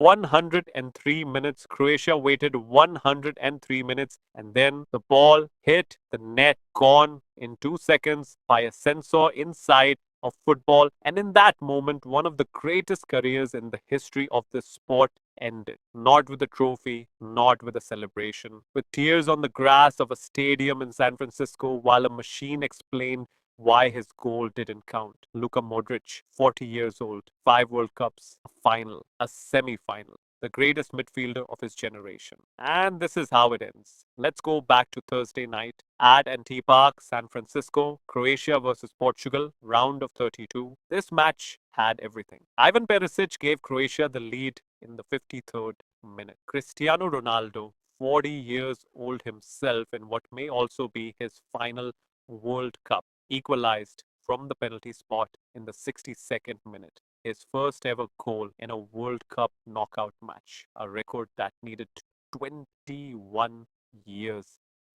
103 minutes. Croatia waited 103 minutes, and then the ball hit the net, gone in 2 seconds by a sensor inside of football. And in that moment, one of the greatest careers in the history of this sport ended. Not with a trophy, not with a celebration, with tears on the grass of a stadium in San Francisco while a machine explained why his goal didn't count. Luka Modric, 40 years old, 5 World Cups, a final, a semi-final, the greatest midfielder of his generation. And this is how it ends. Let's go back to Thursday night at NT Park, San Francisco, Croatia versus Portugal, round of 32. This match had everything. Ivan Perisic gave Croatia the lead in the 53rd minute. Cristiano Ronaldo, 40 years old himself in what may also be his final World Cup, equalized from the penalty spot in the 62nd minute. His first ever goal in a World Cup knockout match, a record that needed 21 years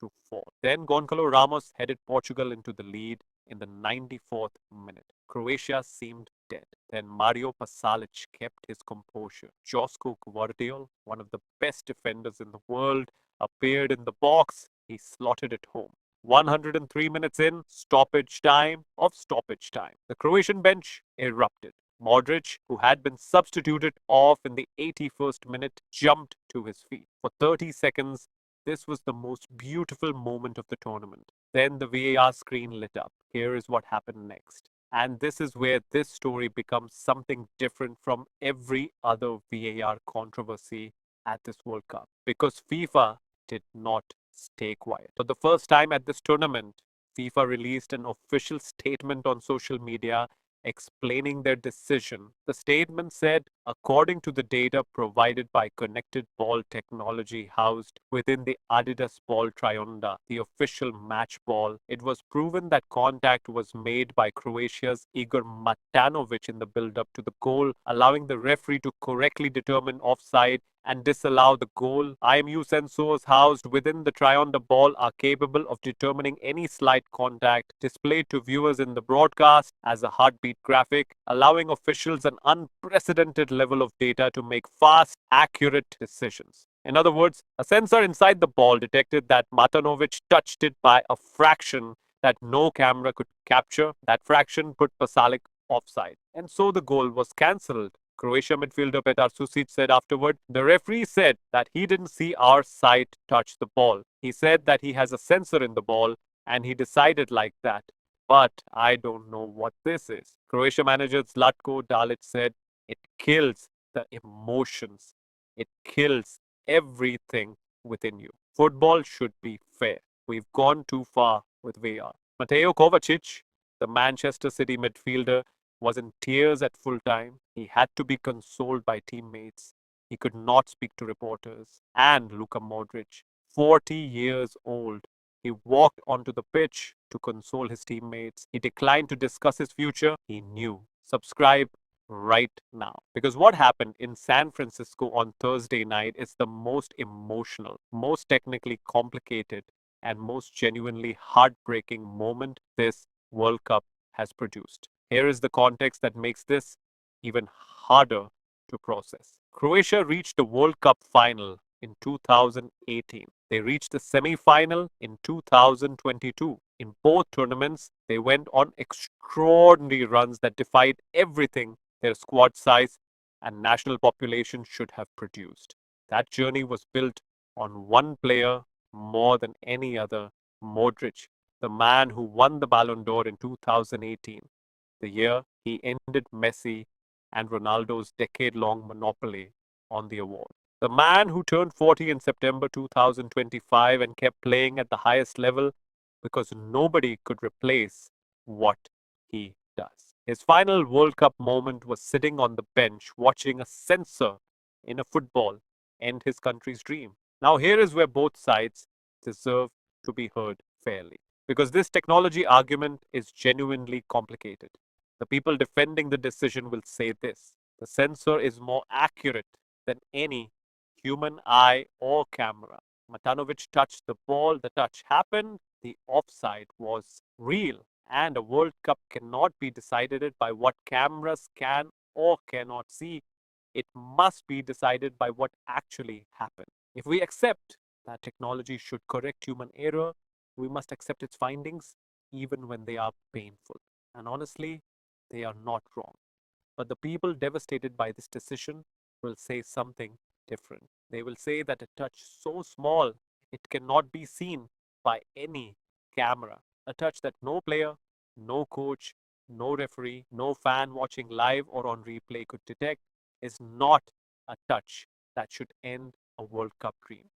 to fall. Then Gonçalo Ramos headed Portugal into the lead in the 94th minute. Croatia seemed dead. Then Mario Pasalic kept his composure. Josko Gvardiol, one of the best defenders in the world, appeared in the box. He slotted it home. 103 minutes in, stoppage time of stoppage time. The Croatian bench erupted. Modric, who had been substituted off in the 81st minute, jumped to his feet. For 30 seconds, this was the most beautiful moment of the tournament. Then the VAR screen lit up. Here is what happened next. And this is where this story becomes something different from every other VAR controversy at this World Cup. Because FIFA did not stay quiet. For the first time at this tournament, FIFA released an official statement on social media explaining their decision. The statement said, according to the data provided by Connected Ball Technology housed within the Adidas Ball Trionda, the official match ball, it was proven that contact was made by Croatia's Igor Matanovic in the build-up to the goal, allowing the referee to correctly determine offside and disallow the goal. IMU sensors housed within the Trionda ball are capable of determining any slight contact, displayed to viewers in the broadcast as a heartbeat graphic, allowing officials an unprecedented level of data to make fast, accurate decisions. In other words, a sensor inside the ball detected that Matanovic touched it by a fraction that no camera could capture. That fraction put Pasalic offside, and so the goal was cancelled. Croatia midfielder Petar Susic said afterward, the referee said that he didn't see our side touch the ball. He said that he has a sensor in the ball and he decided like that. But I don't know what this is. Croatia manager Zlatko Dalic said, it kills the emotions. It kills everything within you. Football should be fair. We've gone too far with VAR. Mateo Kovacic, the Manchester City midfielder, was in tears at full time. He had to be consoled by teammates. He could not speak to reporters. And Luka Modric, 40 years old, he walked onto the pitch to console his teammates. He declined to discuss his future. He knew. Subscribe right now. Because what happened in San Francisco on Thursday night is the most emotional, most technically complicated, and most genuinely heartbreaking moment this World Cup has produced. Here is the context that makes this even harder to process. Croatia reached the World Cup final in 2018. They reached the semi-final in 2022. In both tournaments, they went on extraordinary runs that defied everything their squad size and national population should have produced. That journey was built on one player more than any other, Modric, the man who won the Ballon d'Or in 2018. The year he ended Messi and Ronaldo's decade-long monopoly on the award. The man who turned 40 in September 2025 and kept playing at the highest level because nobody could replace what he does. His final World Cup moment was sitting on the bench watching a censor in a football end his country's dream. Now here is where both sides deserve to be heard fairly, because this technology argument is genuinely complicated. The people defending the decision will say this: the sensor is more accurate than any human eye or camera. Matanovic touched the ball, the touch happened, the offside was real, and a World Cup cannot be decided by what cameras can or cannot see. It must be decided by what actually happened. If we accept that technology should correct human error, we must accept its findings even when they are painful. And honestly, they are not wrong. But the people devastated by this decision will say something different. They will say that a touch so small it cannot be seen by any camera, a touch that no player, no coach, no referee, no fan watching live or on replay could detect, is not a touch that should end a World Cup dream.